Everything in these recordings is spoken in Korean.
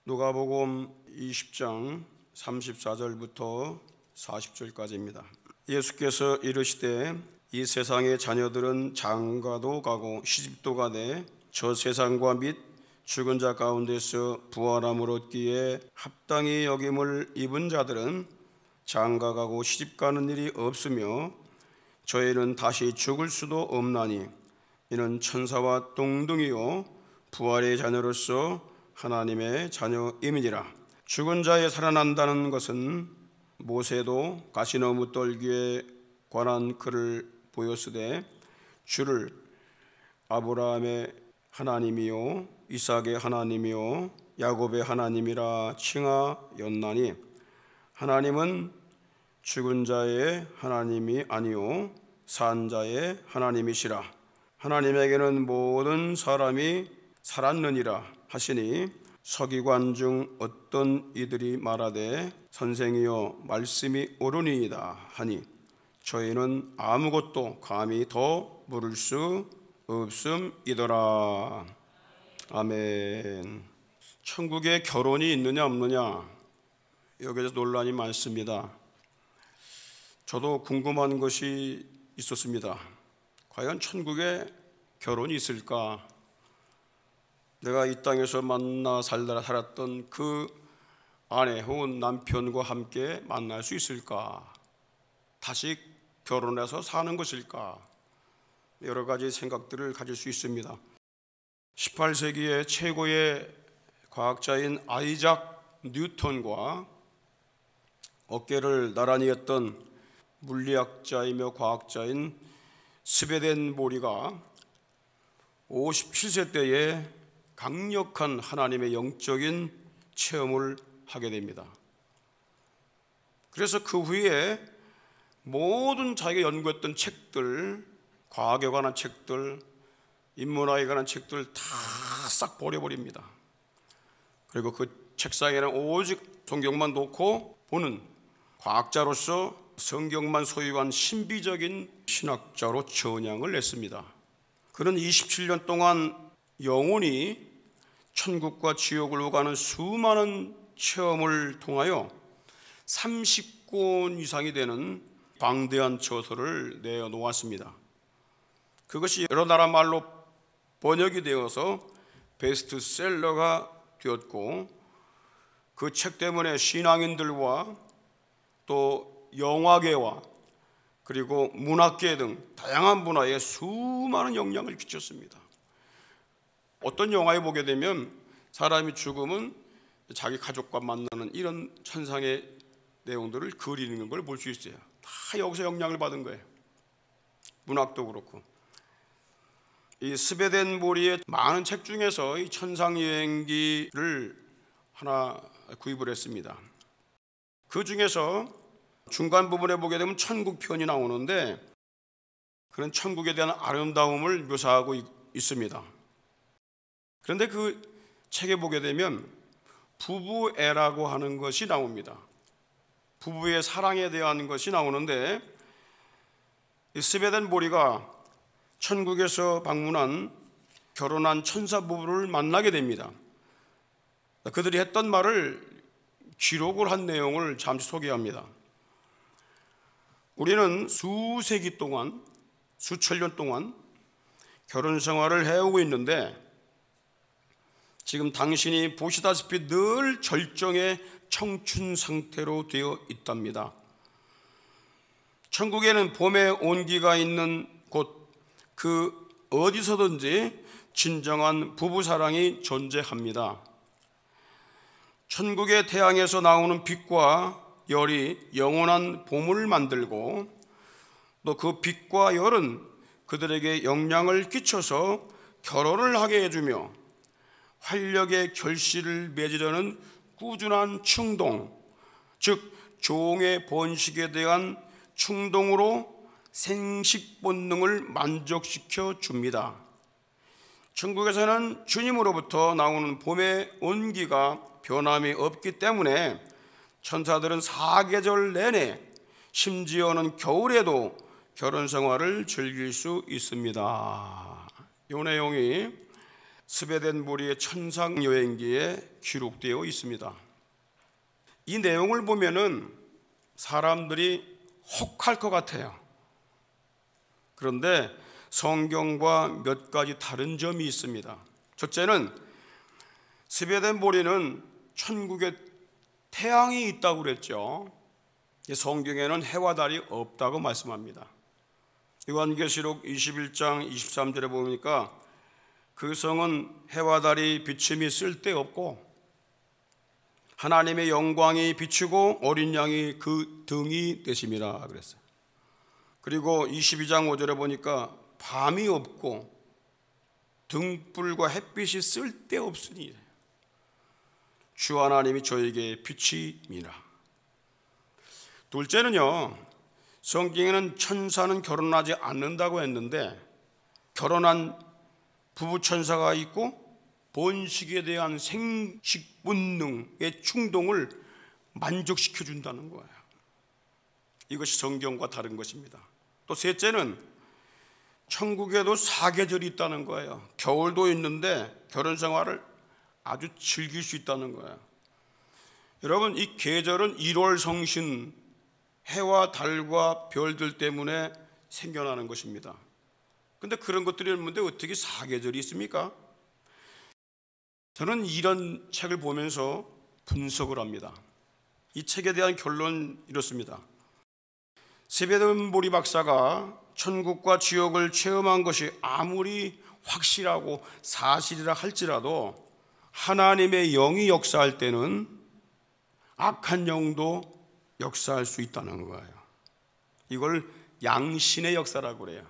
누가복음 20장 34절부터 40절까지입니다. 예수께서 이르시되 이 세상의 자녀들은 장가도 가고 시집도 가되 저 세상과 및 죽은 자 가운데서 부활함을 얻기에 합당히 여김을 입은 자들은 장가 가고 시집 가는 일이 없으며 저희는 다시 죽을 수도 없나니 이는 천사와 동등이요 부활의 자녀로서 하나님의 자녀임이니라. 죽은 자에 살아난다는 것은 모세도 가시나무 떨기에 관한 글을 보였으되 주를 아브라함의 하나님이요 이삭의 하나님이요 야곱의 하나님이라 칭하였나니 하나님은 죽은 자의 하나님이 아니요 산 자의 하나님이시라. 하나님에게는 모든 사람이 살았느니라 하시니 서기관 중 어떤 이들이 말하되 선생이여 말씀이 옳으니이다 하니 저희는 아무것도 감히 더 물을 수 없음이더라. 아멘. 천국에 결혼이 있느냐 없느냐, 여기에서 논란이 많습니다. 저도 궁금한 것이 있었습니다. 과연 천국에 결혼이 있을까? 내가 이 땅에서 만나 살았던 그 아내 혹은 남편과 함께 만날 수 있을까? 다시 결혼해서 사는 것일까? 여러 가지 생각들을 가질 수 있습니다. 18세기의 최고의 과학자인 아이작 뉴턴과 어깨를 나란히 했던 물리학자이며 과학자인 스웨덴보리가 57세 때에 강력한 하나님의 영적인 체험을 하게 됩니다. 그래서 그 후에 모든 자기가 연구했던 책들, 과학에 관한 책들, 인문학에 관한 책들 다 싹 버려버립니다. 그리고 그 책상에는 오직 성경만 놓고 보는 과학자로서 성경만 소유한 신비적인 신학자로 전향을 했습니다. 그는 27년 동안 영혼이 천국과 지옥을 오가는 수많은 체험을 통하여 30권 이상이 되는 방대한 저서를 내어놓았습니다. 그것이 여러 나라 말로 번역이 되어서 베스트셀러가 되었고, 그 책 때문에 신앙인들과 또 영화계와 그리고 문학계 등 다양한 분야에 수많은 영향을 끼쳤습니다. 어떤 영화에 보게 되면 사람이 죽으면 자기 가족과 만나는 이런 천상의 내용들을 그리는 걸 볼 수 있어요. 다 여기서 영향을 받은 거예요. 문학도 그렇고. 이 스웨덴보리의 많은 책 중에서 이 천상여행기를 하나 구입을 했습니다. 그 중에서 중간 부분에 보게 되면 천국 편이 나오는데 그런 천국에 대한 아름다움을 묘사하고 있습니다. 그런데 그 책에 보게 되면 부부애라고 하는 것이 나옵니다. 부부의 사랑에 대한 것이 나오는데, 이 스웨덴보리가 천국에서 방문한 결혼한 천사 부부를 만나게 됩니다. 그들이 했던 말을 기록을 한 내용을 잠시 소개합니다. 우리는 수세기 동안, 수천 년 동안 결혼 생활을 해오고 있는데 지금 당신이 보시다시피 늘 절정의 청춘 상태로 되어 있답니다. 천국에는 봄의 온기가 있는 곳, 그 어디서든지 진정한 부부사랑이 존재합니다. 천국의 태양에서 나오는 빛과 열이 영원한 봄을 만들고 또 그 빛과 열은 그들에게 영향을 끼쳐서 결혼을 하게 해주며 활력의 결실을 맺으려는 꾸준한 충동, 즉 종의 번식에 대한 충동으로 생식 본능을 만족시켜 줍니다. 천국에서는 주님으로부터 나오는 봄의 온기가 변함이 없기 때문에 천사들은 사계절 내내, 심지어는 겨울에도 결혼 생활을 즐길 수 있습니다. 이 내용이 스베덴보리의 천상 여행기에 기록되어 있습니다. 이 내용을 보면은 사람들이 혹할 것 같아요. 그런데 성경과 몇 가지 다른 점이 있습니다. 첫째는 스베덴보리는 천국에 태양이 있다고 그랬죠. 성경에는 해와 달이 없다고 말씀합니다. 요한계시록 21장 23절에 보니까 그 성은 해와 달이 비침이 쓸데없고 하나님의 영광이 비추고 어린 양이 그 등이 되심이라 그랬어요. 그리고 22장 5절에 보니까 밤이 없고 등불과 햇빛이 쓸데없으니 주 하나님이 저에게 빛이미라. 둘째는요, 성경에는 천사는 결혼하지 않는다고 했는데 결혼한 부부 천사가 있고 번식에 대한 생식 본능의 충동을 만족시켜 준다는 거예요. 이것이 성경과 다른 것입니다. 또 셋째는 천국에도 사계절이 있다는 거예요. 겨울도 있는데 결혼 생활을 아주 즐길 수 있다는 거예요. 여러분, 이 계절은 1월 성신, 해와 달과 별들 때문에 생겨나는 것입니다. 근데 그런 것들이 있는데 어떻게 사계절이 있습니까? 저는 이런 책을 보면서 분석을 합니다. 이 책에 대한 결론은 이렇습니다. 스베덴보리 박사가 천국과 지옥을 체험한 것이 아무리 확실하고 사실이라 할지라도 하나님의 영이 역사할 때는 악한 영도 역사할 수 있다는 거예요. 이걸 양신의 역사라고 그래요.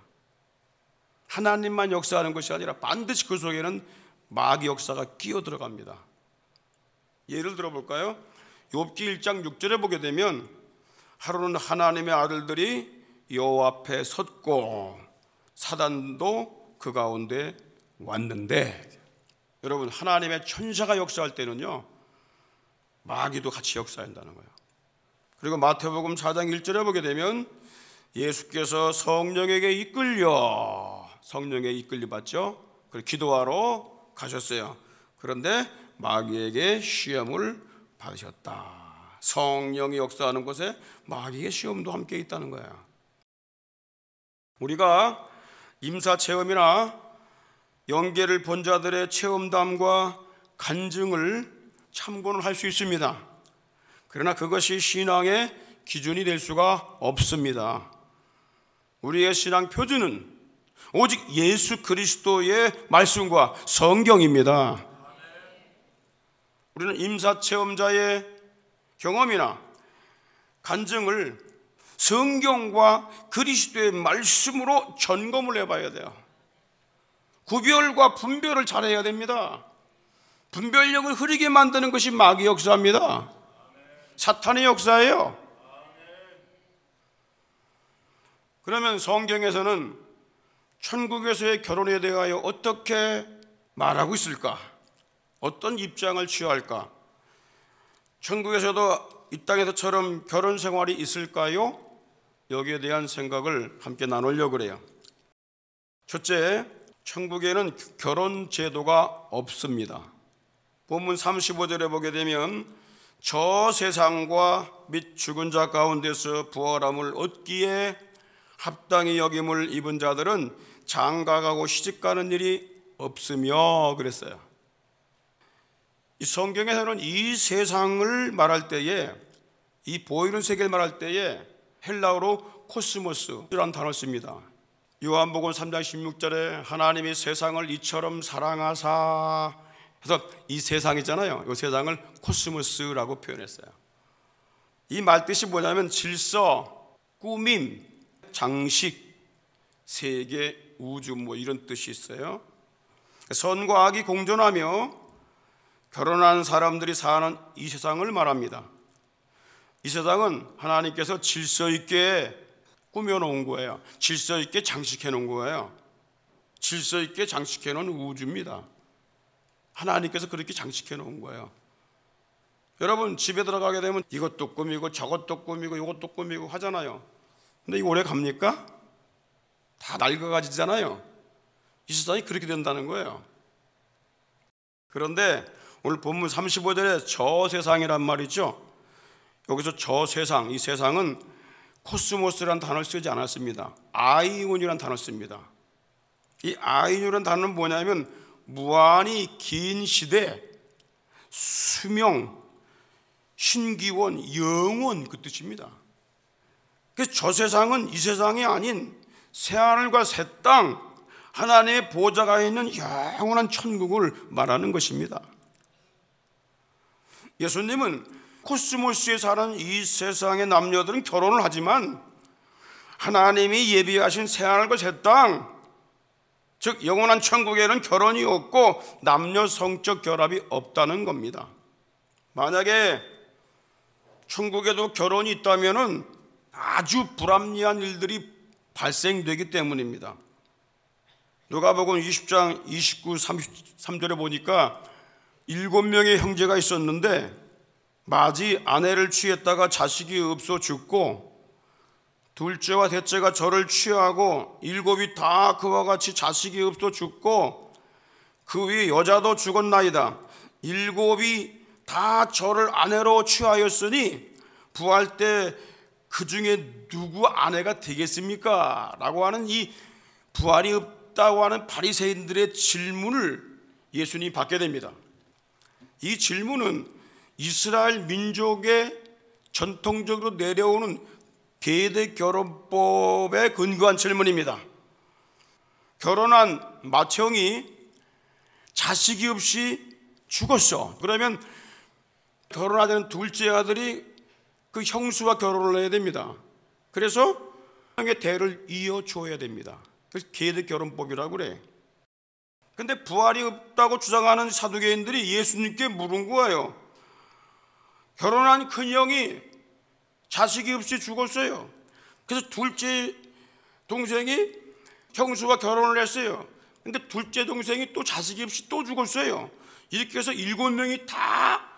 하나님만 역사하는 것이 아니라 반드시 그 속에는 마귀 역사가 끼어 들어갑니다. 예를 들어볼까요? 욥기 1장 6절에 보게 되면 하루는 하나님의 아들들이 여호와 앞에 섰고 사단도 그 가운데 왔는데, 여러분, 하나님의 천사가 역사할 때는요 마귀도 같이 역사한다는 거예요. 그리고 마태복음 4장 1절에 보게 되면 예수께서 성령에게 이끌려 봤죠. 그리고 기도하러 가셨어요. 그런데 마귀에게 시험을 받으셨다. 성령이 역사하는 곳에 마귀의 시험도 함께 있다는 거예요. 우리가 임사 체험이나 영계를 본 자들의 체험담과 간증을 참고는 할 수 있습니다. 그러나 그것이 신앙의 기준이 될 수가 없습니다. 우리의 신앙 표준은 오직 예수 그리스도의 말씀과 성경입니다. 우리는 임사 체험자의 경험이나 간증을 성경과 그리스도의 말씀으로 점검을 해봐야 돼요. 구별과 분별을 잘해야 됩니다. 분별력을 흐리게 만드는 것이 마귀 역사입니다. 사탄의 역사예요. 그러면 성경에서는 천국에서의 결혼에 대하여 어떻게 말하고 있을까? 어떤 입장을 취할까? 천국에서도 이 땅에서처럼 결혼 생활이 있을까요? 여기에 대한 생각을 함께 나누려고 그래요. 첫째, 천국에는 결혼 제도가 없습니다. 본문 35절에 보게 되면 저 세상과 및 죽은 자 가운데서 부활함을 얻기에 합당히 여김을 입은 자들은 장가가고 시집가는 일이 없으며 그랬어요. 이 성경에서는 이 세상을 말할 때에, 이 보이는 세계를 말할 때에 헬라어로 코스모스라는 단어를 씁니다. 요한복음 3장 16절에 하나님이 세상을 이처럼 사랑하사, 그래서 이 세상이잖아요. 이 세상을 코스모스라고 표현했어요. 이 말뜻이 뭐냐면 질서, 꾸밈, 장식, 세계, 우주 뭐 이런 뜻이 있어요. 선과 악이 공존하며 결혼한 사람들이 사는 이 세상을 말합니다. 이 세상은 하나님께서 질서 있게 꾸며놓은 거예요. 질서 있게 장식해 놓은 거예요. 질서 있게 장식해 놓은 우주입니다. 하나님께서 그렇게 장식해 놓은 거예요. 여러분, 집에 들어가게 되면 이것도 꾸미고 저것도 꾸미고 이것도 꾸미고 하잖아요. 근데 이거 오래 갑니까? 다 낡아가지잖아요. 이 세상이 그렇게 된다는 거예요. 그런데 오늘 본문 35절에 저 세상이란 말이죠. 여기서 저 세상, 이 세상은 코스모스라는 단어를 쓰지 않았습니다. 아이온이라는 단어를 씁니다. 이 아이온이라는 단어는 뭐냐면 무한히 긴 시대, 수명, 신기원, 영원 그 뜻입니다. 그래서 저 세상은 이 세상이 아닌 새하늘과 새 땅, 하나님의 보좌가 있는 영원한 천국을 말하는 것입니다. 예수님은 코스모스에 사는 이 세상의 남녀들은 결혼을 하지만 하나님이 예비하신 새하늘과 새 땅, 즉 영원한 천국에는 결혼이 없고 남녀 성적 결합이 없다는 겁니다. 만약에 천국에도 결혼이 있다면 아주 불합리한 일들이 발생되기 때문입니다. 누가복음 20장 29, 33절에 보니까 7명의 형제가 있었는데 마지 아내를 취했다가 자식이 없어 죽고 둘째와 셋째가 저를 취하고 7이 다 그와 같이 자식이 없어 죽고 그 위에 여자도 죽었나이다. 7이 다 저를 아내로 취하였으니 부활 때 그 중에 누구 아내가 되겠습니까? 라고 하는 이 부활이 없다고 하는 바리새인들의 질문을 예수님이 받게 됩니다. 이 질문은 이스라엘 민족의 전통적으로 내려오는 계대 결혼법에 근거한 질문입니다. 결혼한 맏형이 자식이 없이 죽었어. 그러면 결혼하자는 둘째 아들이 그 형수와 결혼을 해야 됩니다. 그래서 형의 대를 이어줘야 됩니다. 그래서 계대 결혼법이라고 그래. 근데 부활이 없다고 주장하는 사두개인들이 예수님께 물은 거예요. 결혼한 큰형이 자식이 없이 죽었어요. 그래서 둘째 동생이 형수와 결혼을 했어요. 근데 둘째 동생이 또 자식이 없이 또 죽었어요. 이렇게 해서 7명이 다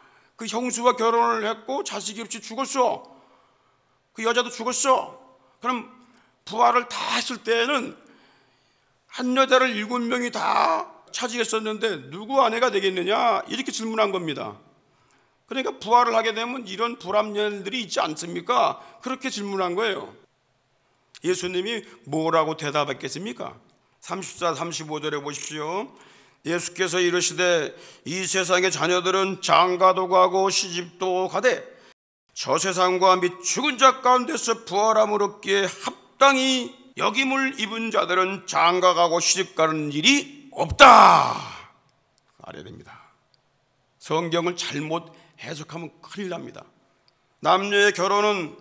그 형수와 결혼을 했고 자식이 없이 죽었어. 그 여자도 죽었어. 그럼 부활을 다 했을 때는 한 여자를 7명이 다 차지했었는데 누구 아내가 되겠느냐 이렇게 질문한 겁니다. 그러니까 부활을 하게 되면 이런 불합리들이 있지 않습니까? 그렇게 질문한 거예요. 예수님이 뭐라고 대답했겠습니까? 34, 35절에 보십시오. 예수께서 이르시되 이 세상의 자녀들은 장가도 가고 시집도 가되 저 세상과 및 죽은 자 가운데서 부활함을 얻기에 합당히 여김을 입은 자들은 장가 가고 시집 가는 일이 없다 알아야 됩니다. 성경을 잘못 해석하면 큰일 납니다. 남녀의 결혼은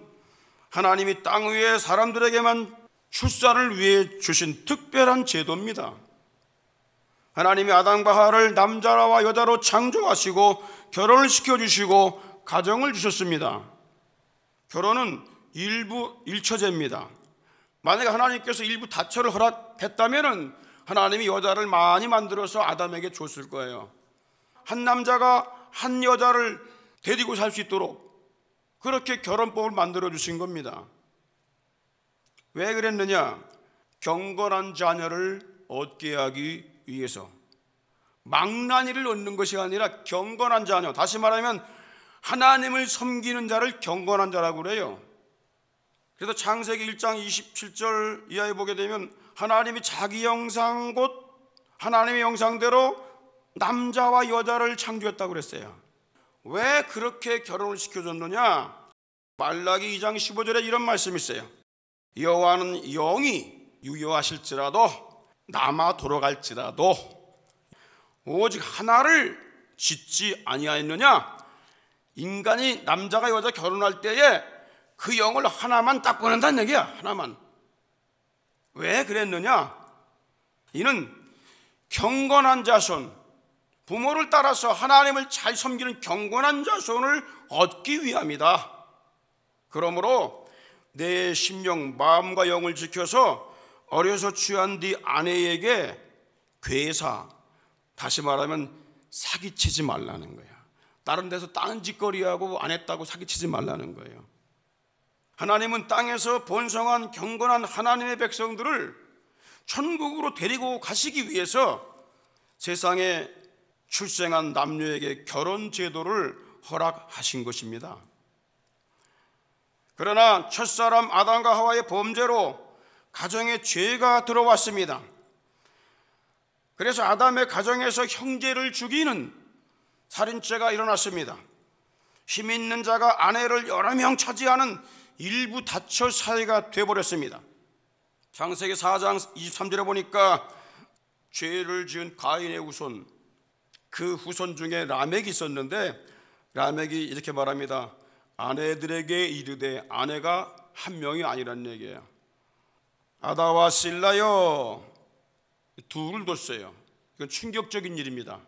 하나님이 땅 위에 사람들에게만 출산을 위해 주신 특별한 제도입니다. 하나님이 아담과 하와를 남자와 여자로 창조하시고 결혼을 시켜주시고 가정을 주셨습니다. 결혼은 일처제입니다. 만약에 하나님께서 일부 다처를 허락했다면 하나님이 여자를 많이 만들어서 아담에게 줬을 거예요. 한 남자가 한 여자를 데리고 살 수 있도록 그렇게 결혼법을 만들어 주신 겁니다. 왜 그랬느냐? 경건한 자녀를 얻게 하기 위해서. 망나니를 얻는 것이 아니라 경건한 자녀, 다시 말하면 하나님을 섬기는 자를 경건한 자라고 그래요. 그래서 창세기 1장 27절 이하에 보게 되면 하나님이 자기 형상 곧 하나님의 형상대로 남자와 여자를 창조했다고 그랬어요. 왜 그렇게 결혼을 시켜줬느냐? 말라기 2장 15절에 이런 말씀이 있어요. 여호와는 영이 유효하실지라도 남아 돌아갈지라도 오직 하나를 짓지 아니하였느냐? 인간이 남자가 여자 결혼할 때에 그 영을 하나만 딱 보낸다는 얘기야. 하나만. 왜 그랬느냐? 이는 경건한 자손, 부모를 따라서 하나님을 잘 섬기는 경건한 자손을 얻기 위함이다. 그러므로 내 심령, 마음과 영을 지켜서 어려서 취한 네 아내에게 괴사, 다시 말하면 사기치지 말라는 거야. 다른 데서 딴짓거리하고 안 했다고 사기치지 말라는 거예요. 하나님은 땅에서 번성한 경건한 하나님의 백성들을 천국으로 데리고 가시기 위해서 세상에 출생한 남녀에게 결혼 제도를 허락하신 것입니다. 그러나 첫사람 아담과 하와의 범죄로 가정에 죄가 들어왔습니다. 그래서 아담의 가정에서 형제를 죽이는 살인죄가 일어났습니다. 힘 있는 자가 아내를 여러 명 차지하는 일부 다처 사회가 되어버렸습니다. 창세기 4장 23절에 보니까 죄를 지은 가인의 후손, 그 후손 중에 라멕이 있었는데 라멕이 이렇게 말합니다. 아내들에게 이르되, 아내가 한 명이 아니란 얘기예요. 아다와 실라여, 둘을 뒀어요. 이건 충격적인 일입니다.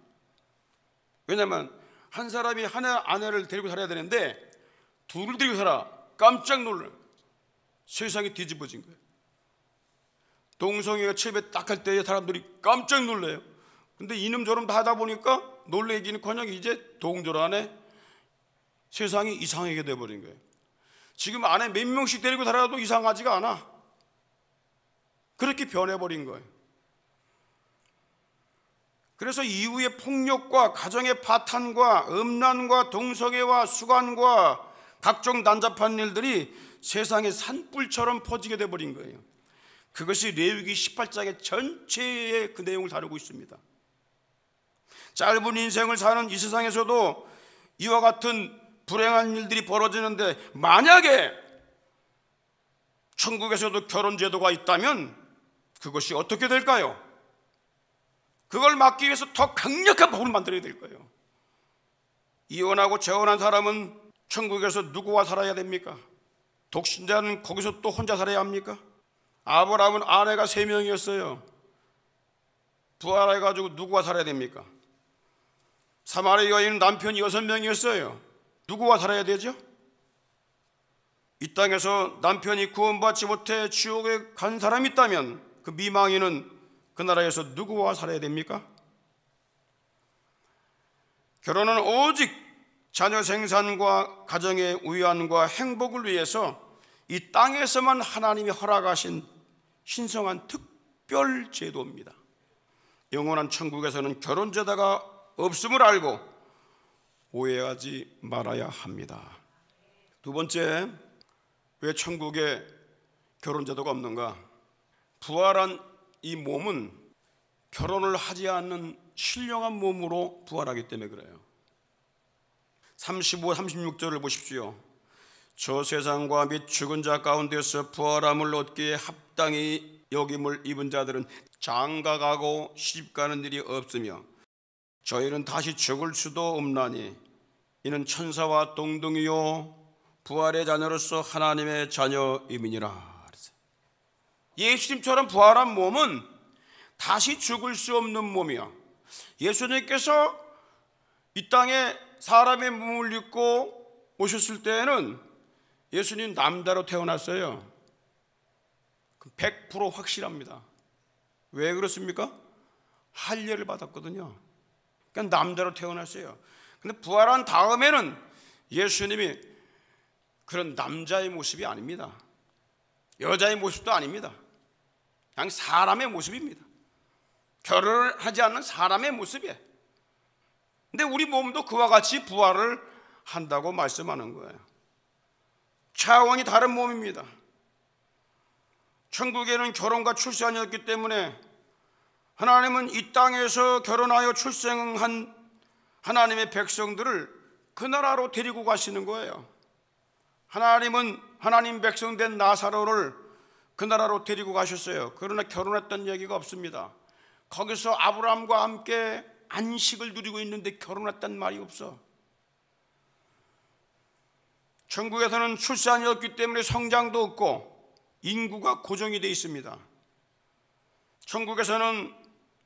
왜냐하면 한 사람이 하나 아내를 데리고 살아야 되는데 둘을 데리고 살아. 깜짝 놀라요. 세상이 뒤집어진 거예요. 동성애가 처음에 딱 할 때 사람들이 깜짝 놀라요. 근데 이놈 저놈 다 하다 보니까 놀래기는커녕 이제 동절안에 세상이 이상하게 돼버린 거예요. 지금 아내 몇 명씩 데리고 살아도 이상하지가 않아. 그렇게 변해버린 거예요. 그래서 이후의 폭력과 가정의 파탄과 음란과 동성애와 수관과 각종 난잡한 일들이 세상의 산불처럼 퍼지게 돼버린 거예요. 그것이 레위기 18장의 전체의 그 내용을 다루고 있습니다. 짧은 인생을 사는 이 세상에서도 이와 같은 불행한 일들이 벌어지는데, 만약에 천국에서도 결혼 제도가 있다면 그것이 어떻게 될까요? 그걸 막기 위해서 더 강력한 법을 만들어야 될 거예요. 이혼하고 재혼한 사람은 천국에서 누구와 살아야 됩니까? 독신자는 거기서 또 혼자 살아야 합니까? 아브라함은 아내가 3명이었어요. 부활해가지고 누구와 살아야 됩니까? 사마리아 여인은 남편이 6명이었어요. 누구와 살아야 되죠? 이 땅에서 남편이 구원받지 못해 지옥에 간 사람이 있다면 그 미망인은 그 나라에서 누구와 살아야 됩니까? 결혼은 오직 자녀 생산과 가정의 위안과 행복을 위해서 이 땅에서만 하나님이 허락하신 신성한 특별 제도입니다. 영원한 천국에서는 결혼 제도가 없음을 알고 오해하지 말아야 합니다. 두 번째, 왜 천국에 결혼 제도가 없는가? 부활한 이 몸은 결혼을 하지 않는 신령한 몸으로 부활하기 때문에 그래요. 35, 36절을 보십시오. 저 세상과 및 죽은 자 가운데서 부활함을 얻기에 합당히 여김을 입은 자들은 장가가고 시집가는 일이 없으며 저희는 다시 죽을 수도 없나니 이는 천사와 동등이요 부활의 자녀로서 하나님의 자녀임이니라. 예수님처럼 부활한 몸은 다시 죽을 수 없는 몸이야. 예수님께서 이 땅에 사람의 몸을 입고 오셨을 때에는 예수님 남자로 태어났어요. 100% 확실합니다. 왜 그렇습니까? 할례를 받았거든요. 그러니까 남자로 태어났어요. 근데 부활한 다음에는 예수님이 그런 남자의 모습이 아닙니다. 여자의 모습도 아닙니다. 그냥 사람의 모습입니다. 결혼을 하지 않는 사람의 모습이에요. 근데 우리 몸도 그와 같이 부활을 한다고 말씀하는 거예요. 차원이 다른 몸입니다. 천국에는 결혼과 출산이 없기 때문에 하나님은 이 땅에서 결혼하여 출생한 하나님의 백성들을 그 나라로 데리고 가시는 거예요. 하나님은 하나님 백성 된 나사로를 그 나라로 데리고 가셨어요. 그러나 결혼했던 얘기가 없습니다. 거기서 아브라함과 함께 안식을 누리고 있는데 결혼했단 말이 없어. 천국에서는 출산이 없기 때문에 성장도 없고 인구가 고정이 되어 있습니다. 천국에서는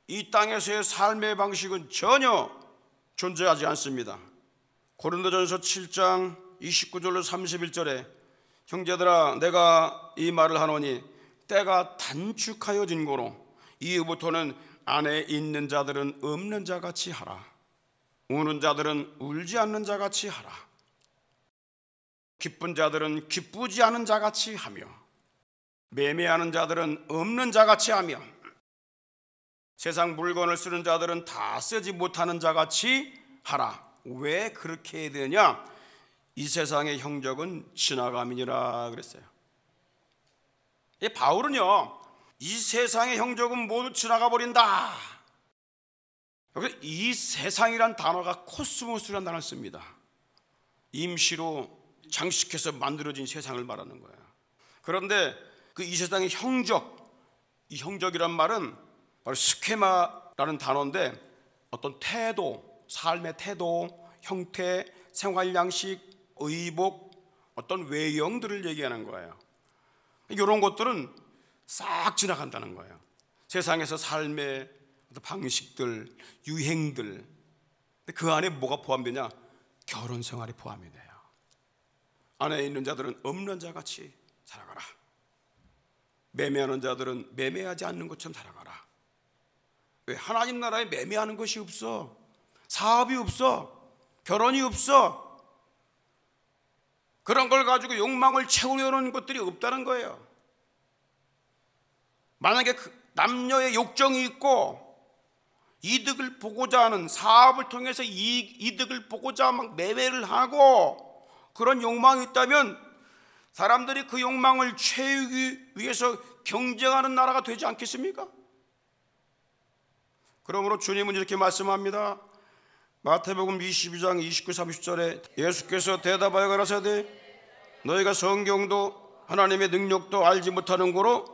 이 땅에서의 삶의 방식은 전혀 존재하지 않습니다. 고린도전서 7장 29절로 31절에 형제들아 내가 이 말을 하노니 때가 단축하여진 고로 이후부터는 안에 있는 자들은 없는 자같이 하라. 우는 자들은 울지 않는 자같이 하라. 기쁜 자들은 기쁘지 않은 자같이 하며 매매하는 자들은 없는 자같이 하며 세상 물건을 쓰는 자들은 다 쓰지 못하는 자같이 하라. 왜 그렇게 해야 되냐? 이 세상의 형적은 지나감이니라 그랬어요. 바울은요, 이 세상의 형적은 모두 지나가 버린다. 여기서 이 세상이란 단어가 코스모스라는 단어를 씁니다. 임시로 장식해서 만들어진 세상을 말하는 거예요. 그런데 그 이 세상의 형적, 이 형적이란 말은 바로 스케마라는 단어인데 어떤 태도, 삶의 태도, 형태, 생활 양식, 의복, 어떤 외형들을 얘기하는 거예요. 이런 것들은 싹 지나간다는 거예요. 세상에서 삶의 방식들, 유행들. 그 안에 뭐가 포함되냐? 결혼 생활이 포함이 돼요. 안에 있는 자들은 없는 자같이 살아가라. 매매하는 자들은 매매하지 않는 것처럼 살아가라. 왜? 하나님 나라에 매매하는 것이 없어. 사업이 없어. 결혼이 없어. 그런 걸 가지고 욕망을 채우려는 것들이 없다는 거예요. 만약에 남녀의 욕정이 있고 이득을 보고자 하는, 사업을 통해서 이득을 보고자 막 매매를 하고 그런 욕망이 있다면 사람들이 그 욕망을 채우기 위해서 경쟁하는 나라가 되지 않겠습니까? 그러므로 주님은 이렇게 말씀합니다. 마태복음 22장 29, 30절에 예수께서 대답하여 가라사대 너희가 성경도 하나님의 능력도 알지 못하는 거로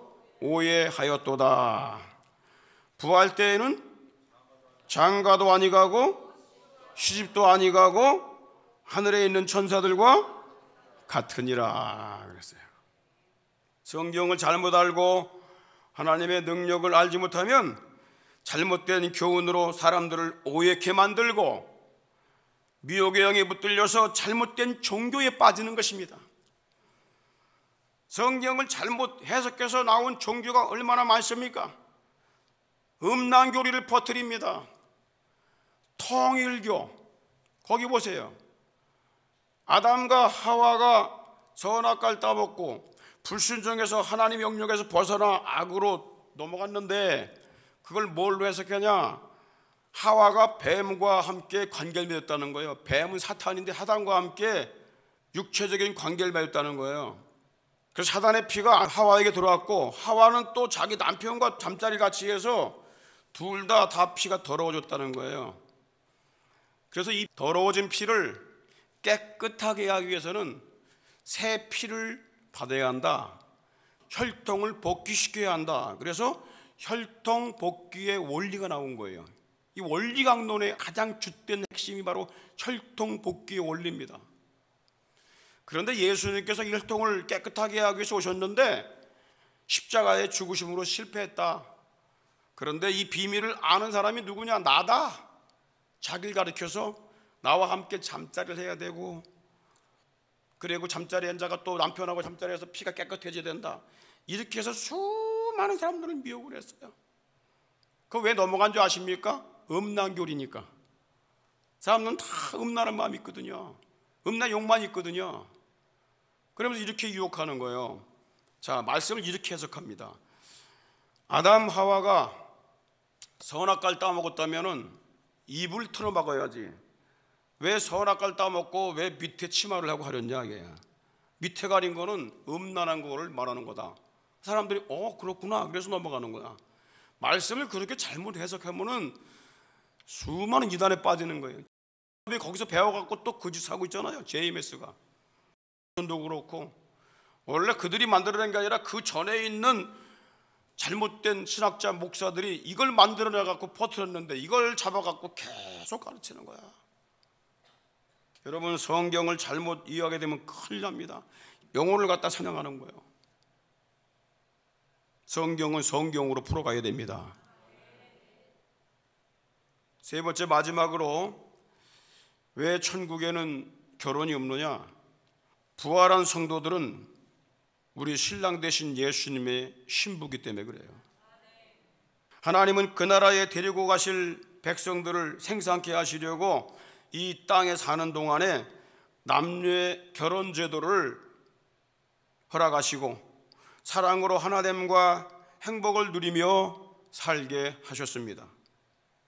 오해하였도다. 부활 때에는 장가도 아니 가고 시집도 아니 가고 하늘에 있는 천사들과 같으니라 그랬어요. 성경을 잘못 알고 하나님의 능력을 알지 못하면 잘못된 교훈으로 사람들을 오해케 만들고 미혹의 영에 붙들려서 잘못된 종교에 빠지는 것입니다. 성경을 잘못 해석해서 나온 종교가 얼마나 많습니까? 음란교리를 퍼뜨립니다. 통일교, 거기 보세요. 아담과 하와가 선악과를 따먹고 불순종해서 하나님 영역에서 벗어나 악으로 넘어갔는데 그걸 뭘로 해석하냐? 하와가 뱀과 함께 관계를 맺었다는 거예요. 뱀은 사탄인데 아담과 함께 육체적인 관계를 맺었다는 거예요. 그래서 사단의 피가 하와에게 들어왔고 하와는 또 자기 남편과 잠자리 같이 해서 둘 다 피가 더러워졌다는 거예요. 그래서 이 더러워진 피를 깨끗하게 하기 위해서는 새 피를 받아야 한다. 혈통을 복귀시켜야 한다. 그래서 혈통 복귀의 원리가 나온 거예요. 이 원리강론의 가장 주된 핵심이 바로 혈통 복귀의 원리입니다. 그런데 예수님께서 혈통을 깨끗하게 하기 위해서 오셨는데 십자가의 죽으심으로 실패했다. 그런데 이 비밀을 아는 사람이 누구냐? 나다. 자기를 가리켜서 나와 함께 잠자리를 해야 되고 그리고 잠자리에 한 자가 또 남편하고 잠자리에서 피가 깨끗해져야 된다. 이렇게 해서 수많은 사람들을 미혹을 했어요. 그거 왜 넘어간 줄 아십니까? 음란교리니까. 사람들은 다 음란한 마음이 있거든요. 음란 욕망이 있거든요. 그러면서 이렇게 유혹하는 거예요. 자, 말씀을 이렇게 해석합니다. 아담 하와가 선악과를 따먹었다면 입을 틀어막아야지. 왜 선악과를 따먹고 왜 밑에 치마를 하고 하렸냐 이게. 밑에 가린 거는 음란한 거를 말하는 거다. 사람들이 그렇구나 그래서 넘어가는 거야. 말씀을 그렇게 잘못 해석하면은 수많은 이단에 빠지는 거예요. 거기서 배워갖고 또 그 짓 하고 있잖아요. JMS가 도 그렇고 원래 그들이 만들어낸 게 아니라 그 전에 있는 잘못된 신학자 목사들이 이걸 만들어내갖고 퍼뜨렸는데 이걸 잡아갖고 계속 가르치는 거야. 여러분 성경을 잘못 이해하게 되면 큰일 납니다. 영혼을 갖다 사냥하는 거예요. 성경은 성경으로 풀어가야 됩니다. 세 번째 마지막으로 왜 천국에는 결혼이 없느냐? 부활한 성도들은 우리 신랑 되신 예수님의 신부기 때문에 그래요. 하나님은 그 나라에 데리고 가실 백성들을 생산케 하시려고 이 땅에 사는 동안에 남녀의 결혼 제도를 허락하시고 사랑으로 하나됨과 행복을 누리며 살게 하셨습니다.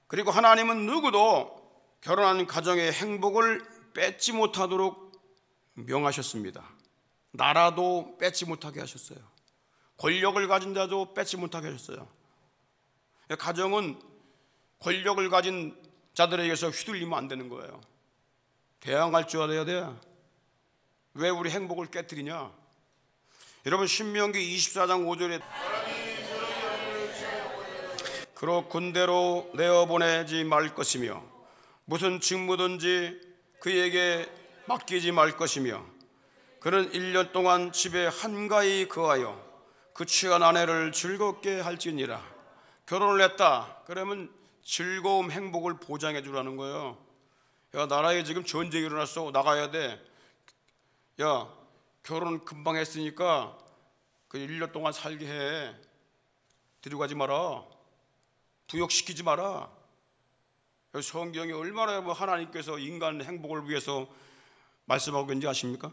그리고 하나님은 누구도 결혼한 가정의 행복을 뺏지 못하도록 명하셨습니다. 나라도 뺏지 못하게 하셨어요. 권력을 가진 자도 뺏지 못하게 하셨어요. 가정은 권력을 가진 자들에게서 휘둘리면 안 되는 거예요. 대항할 줄 알아야 돼. 왜 우리 행복을 깨뜨리냐? 여러분, 신명기 24장 5절에 그로 군대로 내어보내지 말 것이며 무슨 직무든지 그에게 맡기지 말 것이며 그는 1년 동안 집에 한가히 거하여 그 취한 아내를 즐겁게 할지니라. 결혼을 했다 그러면 즐거움 행복을 보장해 주라는 거예요. 야, 나라에 지금 전쟁이 일어났어, 나가야 돼. 야, 결혼 금방 했으니까 그 1년 동안 살게 해. 데려가지 마라. 부역시키지 마라. 성경이 얼마나 하나님께서 인간 행복을 위해서 말씀하고 있는지 아십니까?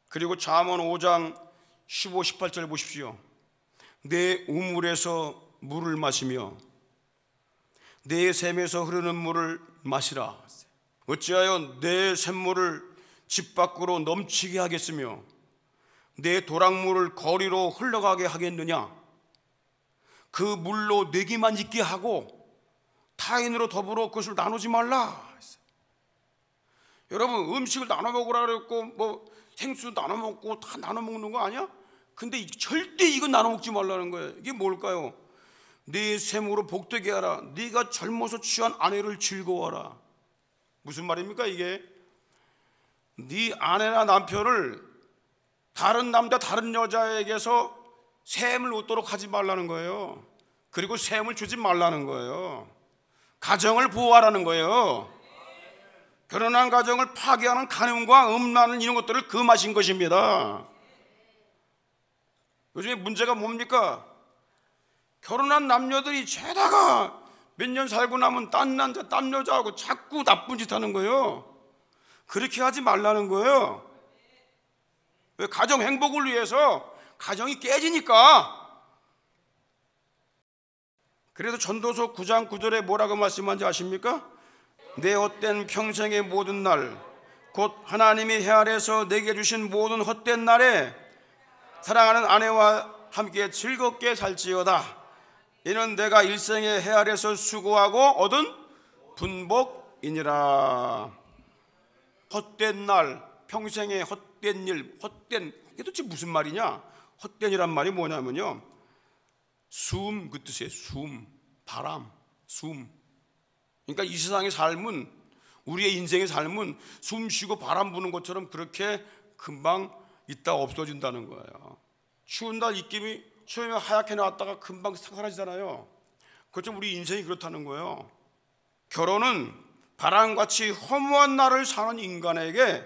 그리고 잠언 5장 15, 18절 보십시오. 내 우물에서 물을 마시며 내 샘에서 흐르는 물을 마시라. 어찌하여 내 샘물을 집 밖으로 넘치게 하겠으며 내 도랑물을 거리로 흘러가게 하겠느냐? 그 물로 내기만 있게 하고 타인으로 더불어 그것을 나누지 말라. 여러분, 음식을 나눠 먹으라 그랬고 뭐 생수 나눠 먹고 다 나눠 먹는 거 아니야? 근데 절대 이거 나눠 먹지 말라는 거예요. 이게 뭘까요? 네 샘으로 복되게 하라. 네가 젊어서 취한 아내를 즐거워하라. 무슨 말입니까 이게? 네 아내나 남편을 다른 남자 다른 여자에게서 샘을 얻도록 하지 말라는 거예요. 그리고 샘을 주지 말라는 거예요. 가정을 보호하라는 거예요. 결혼한 가정을 파괴하는 간음과 음란을 이런 것들을 금하신 것입니다. 요즘에 문제가 뭡니까? 결혼한 남녀들이 죄다가 몇 년 살고 나면 딴 남자 딴 여자하고 자꾸 나쁜 짓 하는 거예요. 그렇게 하지 말라는 거예요. 왜? 가정 행복을 위해서. 가정이 깨지니까. 그래서 전도서 9장 9절에 뭐라고 말씀한지 아십니까? 내 헛된 평생의 모든 날 곧 하나님이 헤아려서 내게 주신 모든 헛된 날에 사랑하는 아내와 함께 즐겁게 살지어다. 이는 내가 일생에 헤아려서 수고하고 얻은 분복이니라. 헛된 날, 평생의 헛된 일, 헛된, 이게 도대체 무슨 말이냐? 헛된이란 말이 뭐냐면요, 숨 그 뜻이에요. 숨, 바람, 숨. 그러니까 이 세상의 삶은, 우리의 인생의 삶은 숨 쉬고 바람 부는 것처럼 그렇게 금방 있다 없어진다는 거예요. 추운 날 입김이 처음에 하얗게 나왔다가 금방 사라지잖아요. 그것처럼 우리 인생이 그렇다는 거예요. 결혼은 바람같이 허무한 날을 사는 인간에게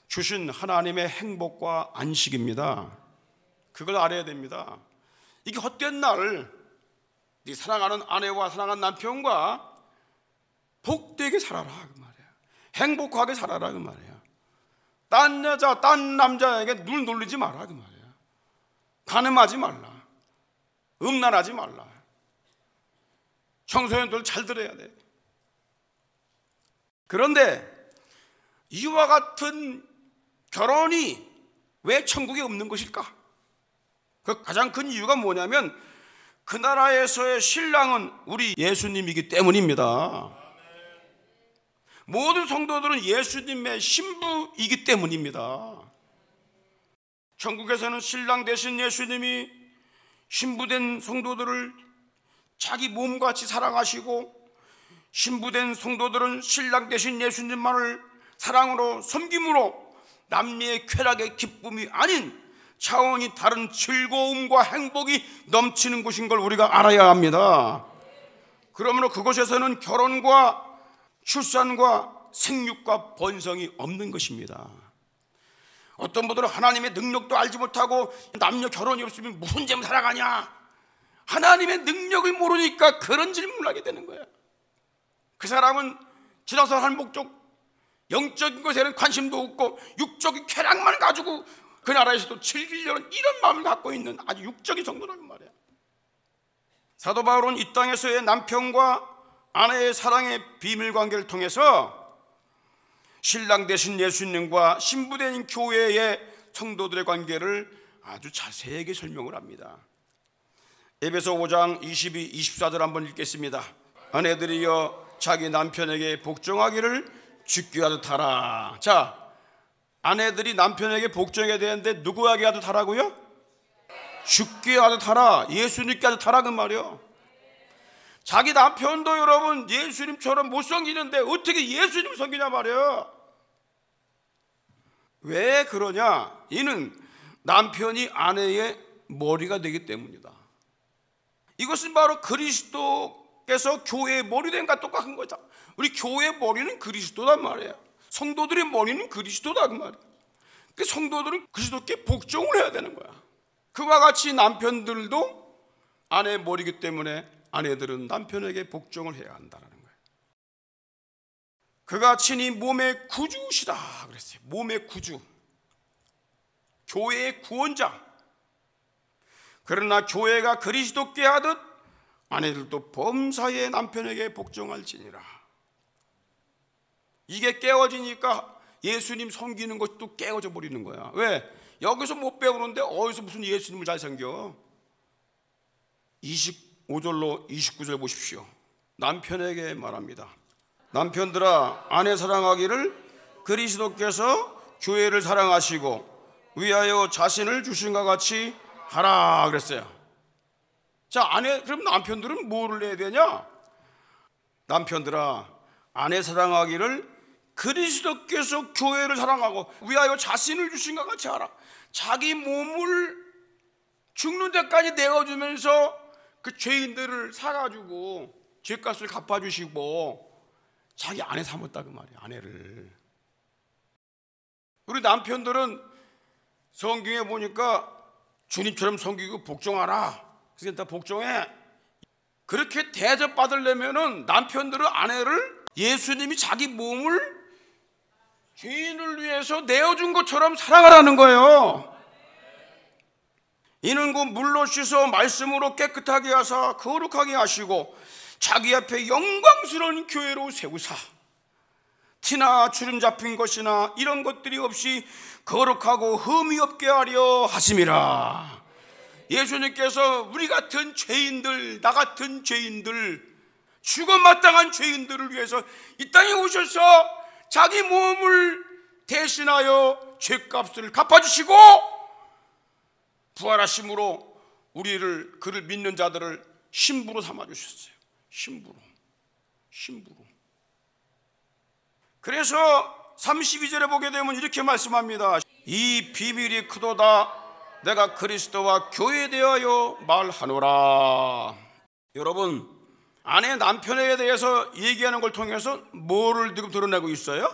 주신 하나님의 행복과 안식입니다. 그걸 알아야 됩니다. 이게 헛된 날, 네 사랑하는 아내와 사랑하는 남편과 복되게 살아라 그 말이야. 행복하게 살아라 그 말이야. 딴 여자, 딴 남자에게 눈 돌리지 마라 그 말이야. 간음하지 말라. 음란하지 말라. 청소년들 잘 들어야 돼. 그런데 이와 같은 결혼이 왜 천국에 없는 것일까? 그 가장 큰 이유가 뭐냐면 그 나라에서의 신랑은 우리 예수님이기 때문입니다. 모든 성도들은 예수님의 신부이기 때문입니다. 천국에서는 신랑 대신 예수님이 신부된 성도들을 자기 몸같이 사랑하시고, 신부된 성도들은 신랑 대신 예수님만을 사랑으로 섬김으로 남녀의 쾌락의 기쁨이 아닌 차원이 다른 즐거움과 행복이 넘치는 곳인 걸 우리가 알아야 합니다. 그러므로 그곳에서는 결혼과 출산과 생육과 번성이 없는 것입니다. 어떤 분들은 하나님의 능력도 알지 못하고 남녀 결혼이 없으면 무슨 죄로 살아가냐, 하나님의 능력을 모르니까 그런 질문을 하게 되는 거예요. 그 사람은 지나서 할 목적, 영적인 것에는 관심도 없고 육적인 쾌락만 가지고 그 나라에서도 즐기려는 이런 마음을 갖고 있는 아주 육적인 성도라는 말이야. 사도 바울은 이 땅에서의 남편과 아내의 사랑의 비밀 관계를 통해서 신랑 되신 예수님과 신부된 교회의 성도들의 관계를 아주 자세하게 설명을 합니다. 에베소 5장 22, 24절 한번 읽겠습니다. 아내들이여 자기 남편에게 복종하기를 주께 하듯 하라. 자, 아내들이 남편에게 복종해야 되는데 누구에게 하듯 하라고요? 주께 하듯 하라. 예수님께 하듯 하라 그 말이요. 자기 남편도 여러분 예수님처럼 못 섬기는데 어떻게 예수님을 섬기냐 말이에요. 왜 그러냐? 이는 남편이 아내의 머리가 되기 때문이다. 이것은 바로 그리스도께서 교회의 머리 된 것과 똑같은 거다. 우리 교회의 머리는 그리스도란 말이에요. 성도들의 머리는 그리스도다 그 말이에요. 그 성도들은 그리스도께 복종을 해야 되는 거야. 그와 같이 남편들도 아내의 머리이기 때문에 아내들은 남편에게 복종을 해야 한다는 거예요. 그가 친히 몸의 구주시다 그랬어요. 몸의 구주, 교회의 구원자. 그러나 교회가 그리스도께 하듯 아내들도 범사에 남편에게 복종할지니라. 이게 깨어지니까 예수님 섬기는 것도 깨어져 버리는 거야. 왜? 여기서 못 배우는데 어디서 무슨 예수님을 잘 섬겨? 25절로 29절 보십시오. 남편에게 말합니다. 남편들아 아내 사랑하기를 그리스도께서 교회를 사랑하시고 위하여 자신을 주신 것 같이 하라 그랬어요. 자, 그럼 남편들은 뭐를 해야 되냐? 남편들아 아내 사랑하기를 그리스도께서 교회를 사랑하고 위하여 자신을 주신 것 같이 하라. 자기 몸을 죽는 데까지 내어주면서 그 죄인들을 사가지고 죄값을 갚아주시고 자기 아내 삼았다 그 말이야. 아내를. 우리 남편들은 성경에 보니까 주님처럼 섬기고 복종하라. 그래서 다 복종해. 그렇게 대접받으려면은 남편들은 아내를 예수님이 자기 몸을 죄인을 위해서 내어준 것처럼 사랑하라는 거예요. 이는 곧 물로 씻어 말씀으로 깨끗하게 하사 거룩하게 하시고 자기 앞에 영광스러운 교회로 세우사 티나 주름 잡힌 것이나 이런 것들이 없이 거룩하고 흠이 없게 하려 하심이라. 예수님께서 우리 같은 죄인들, 나 같은 죄인들, 죽어마땅한 죄인들을 위해서 이 땅에 오셔서 자기 몸을 대신하여 죄값을 갚아주시고 부활하심으로 그를 믿는 자들을 신부로 삼아주셨어요. 신부로. 그래서 32절에 보게 되면 이렇게 말씀합니다. 이 비밀이 크도다 내가 그리스도와 교회에 대하여 말하노라. 여러분, 아내 남편에 대해서 얘기하는 걸 통해서 뭐를 지금 드러내고 있어요?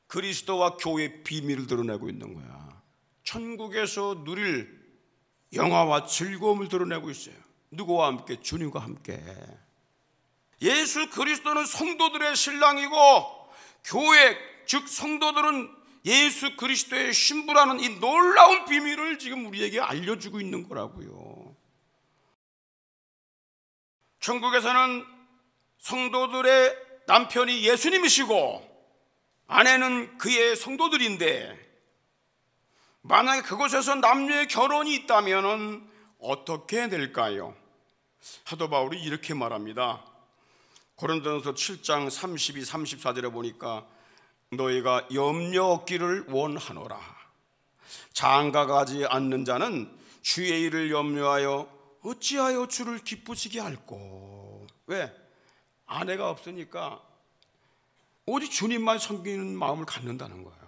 그리스도와 교회의 비밀을 드러내고 있는 거야. 천국에서 누릴 영화와 즐거움을 드러내고 있어요. 누구와 함께? 주님과 함께. 예수 그리스도는 성도들의 신랑이고 교회, 즉 성도들은 예수 그리스도의 신부라는 이 놀라운 비밀을 지금 우리에게 알려주고 있는 거라고요. 천국에서는 성도들의 남편이 예수님이시고 아내는 그의 성도들인데 만약에 그곳에서 남녀의 결혼이 있다면 어떻게 될까요? 사도 바울이 이렇게 말합니다. 고린도전서 7장 32, 34절에 보니까 너희가 염려 없기를 원하노라. 장가가지 않는 자는 주의 일을 염려하여 어찌하여 주를 기쁘시게 할꼬. 왜? 아내가 없으니까 오직 주님만 섬기는 마음을 갖는다는 거예요.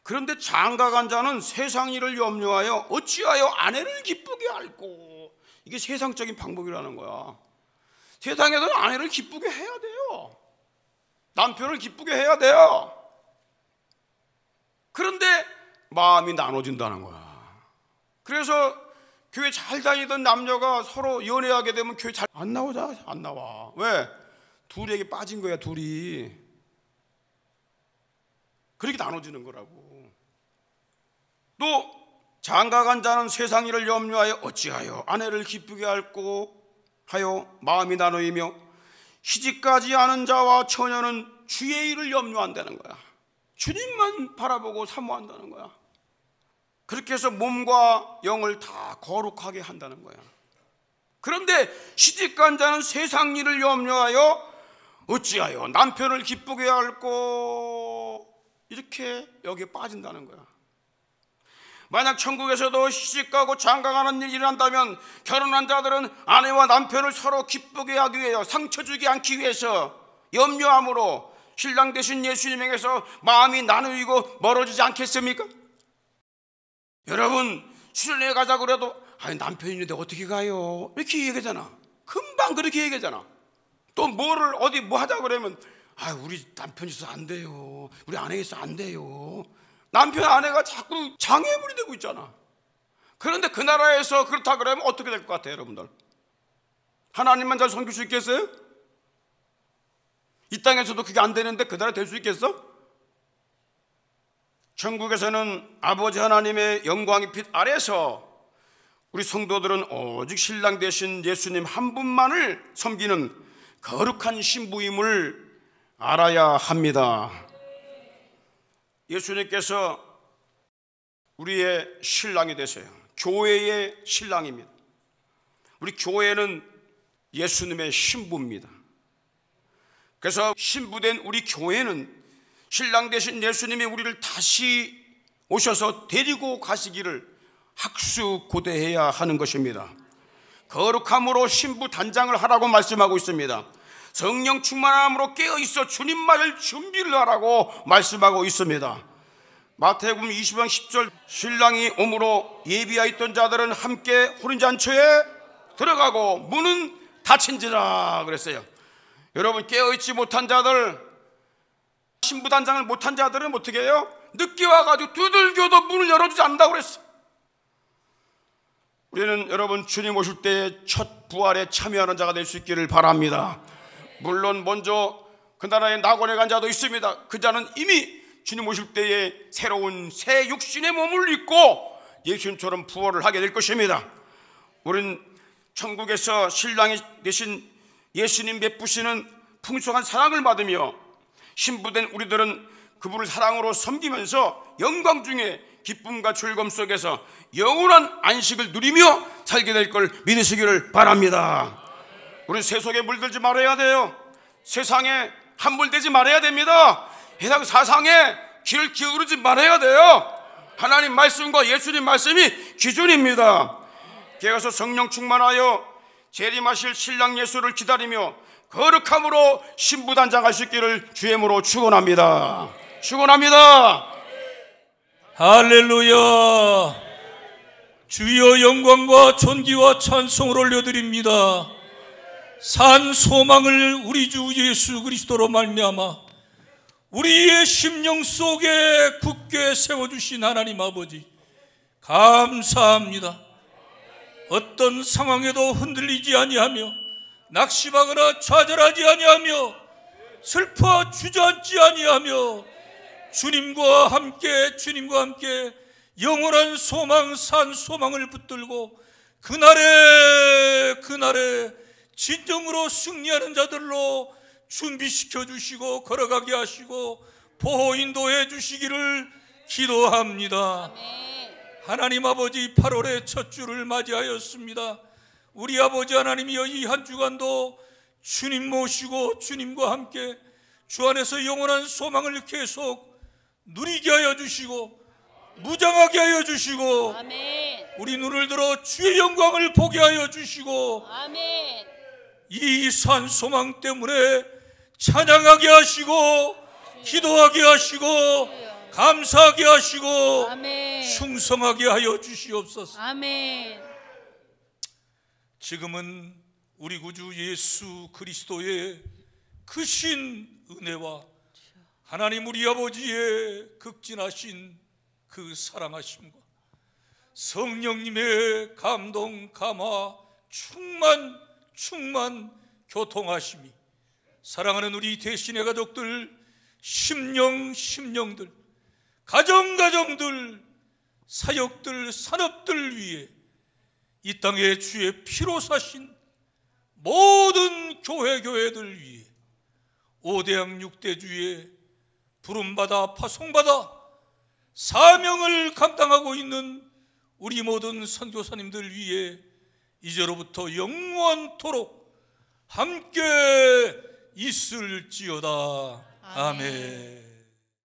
그런데 장가간 자는 세상 일을 염려하여 어찌하여 아내를 기쁘게 할꼬. 이게 세상적인 방법이라는 거야. 세상에서는 아내를 기쁘게 해야 돼요. 남편을 기쁘게 해야 돼요. 그런데 마음이 나눠진다는 거야. 그래서 교회 잘 다니던 남녀가 서로 연애하게 되면 교회 잘 안 나와. 왜? 둘에게 빠진 거야, 둘이. 그렇게 나눠지는 거라고. 또 장가간 자는 세상 일을 염려하여 어찌하여 아내를 기쁘게 할꼬. 하여 마음이 나누이며 시집가지 않은 자와 처녀는 주의 일을 염려한다는 거야. 주님만 바라보고 사모한다는 거야. 그렇게 해서 몸과 영을 다 거룩하게 한다는 거야. 그런데 시집간 자는 세상 일을 염려하여 어찌하여 남편을 기쁘게 할꼬, 이렇게 여기에 빠진다는 거야. 만약 천국에서도 시집가고 장가가는 일이 일어난다면 결혼한 자들은 아내와 남편을 서로 기쁘게 하기 위해서, 상처 주지 않기 위해서 염려함으로 신랑 되신 예수님에게서 마음이 나누이고 멀어지지 않겠습니까? 여러분, 수련회 가자고 그래도 아니 남편이 있는데 어떻게 가요? 이렇게 얘기하잖아. 금방 그렇게 얘기하잖아. 또 뭐를 어디 뭐 하자고 그러면 아 우리 남편 있어서 안 돼요, 우리 아내 있어서 안 돼요. 남편 아내가 자꾸 장애물이 되고 있잖아. 그런데 그 나라에서 그렇다 그러면 어떻게 될 것 같아요 여러분들? 하나님만 잘 섬길 수 있겠어요? 이 땅에서도 그게 안 되는데 그 나라 될 수 있겠어? 천국에서는 아버지 하나님의 영광의 빛 아래서 우리 성도들은 오직 신랑 되신 예수님 한 분만을 섬기는 거룩한 신부임을 알아야 합니다. 예수님께서 우리의 신랑이 되세요. 교회의 신랑입니다. 우리 교회는 예수님의 신부입니다. 그래서 신부된 우리 교회는 신랑 되신 예수님이 우리를 다시 오셔서 데리고 가시기를 학수고대해야 하는 것입니다. 거룩함으로 신부 단장을 하라고 말씀하고 있습니다. 성령 충만함으로 깨어있어 주님 맞을 준비를 하라고 말씀하고 있습니다. 마태복음 20장 10절 신랑이 오므로 예비하여 있던 자들은 함께 혼인잔치에 들어가고 문은 닫힌지라 그랬어요. 여러분, 깨어있지 못한 자들, 신부 단장을 못한 자들은 어떻게 해요? 늦게 와가지고 두들겨도 문을 열어주지 않는다고 그랬어. 우리는 여러분 주님 오실 때 첫 부활에 참여하는 자가 될 수 있기를 바랍니다. 물론 먼저 그 나라에 낙원에 간 자도 있습니다. 그 자는 이미 주님 오실 때에 새로운 새 육신의 몸을 입고 예수님처럼 부활을 하게 될 것입니다. 우린 천국에서 신랑이 되신 예수님 베푸시는 풍성한 사랑을 받으며 신부된 우리들은 그분을 사랑으로 섬기면서 영광 중에 기쁨과 즐거움 속에서 영원한 안식을 누리며 살게 될 걸 믿으시기를 바랍니다. 우리는 세속에 물들지 말아야 돼요. 세상에 함몰되지 말아야 됩니다. 세상 사상에 귀를 기울이지 말아야 돼요. 하나님 말씀과 예수님 말씀이 기준입니다. 깨어서 성령 충만하여 재림하실 신랑 예수를 기다리며 거룩함으로 신부단장할 수 있기를 주님으로 축원합니다. 축원합니다. 할렐루야. 주여 영광과 존귀와 찬송을 올려드립니다. 산 소망을 우리 주 예수 그리스도로 말미암아 우리의 심령 속에 굳게 세워주신 하나님 아버지 감사합니다. 어떤 상황에도 흔들리지 아니하며 낙심하거나 좌절하지 아니하며 슬퍼 주저앉지 아니하며 주님과 함께 영원한 소망 산 소망을 붙들고 그날에 진정으로 승리하는 자들로 준비시켜 주시고 걸어가게 하시고 보호 인도해 주시기를 기도합니다. 하나님 아버지, 8월의 첫 주를 맞이하였습니다. 우리 아버지 하나님이여, 이 한 주간도 주님 모시고 주님과 함께 주 안에서 영원한 소망을 계속 누리게 하여 주시고 무장하게 하여 주시고 아멘. 우리 눈을 들어 주의 영광을 보게 하여 주시고 아멘. 이 산 소망 때문에 찬양하게 하시고 기도하게 하시고 감사하게 하시고 아멘. 충성하게 하여 주시옵소서. 아멘. 지금은 우리 구주 예수 그리스도의 크신 은혜와 하나님 우리 아버지의 극진하신 그 사랑하심과 성령님의 감동 감화 충만 교통하심이 사랑하는 우리 대신의 가족들, 심령들, 가정들, 사역들, 산업들 위해 이 땅에 주의 피로 사신 모든 교회들 위해 5대양 6대주에 부름받아 파송받아 사명을 감당하고 있는 우리 모든 선교사님들 위해 이제로부터 영원토록 함께 있을지어다. 아멘.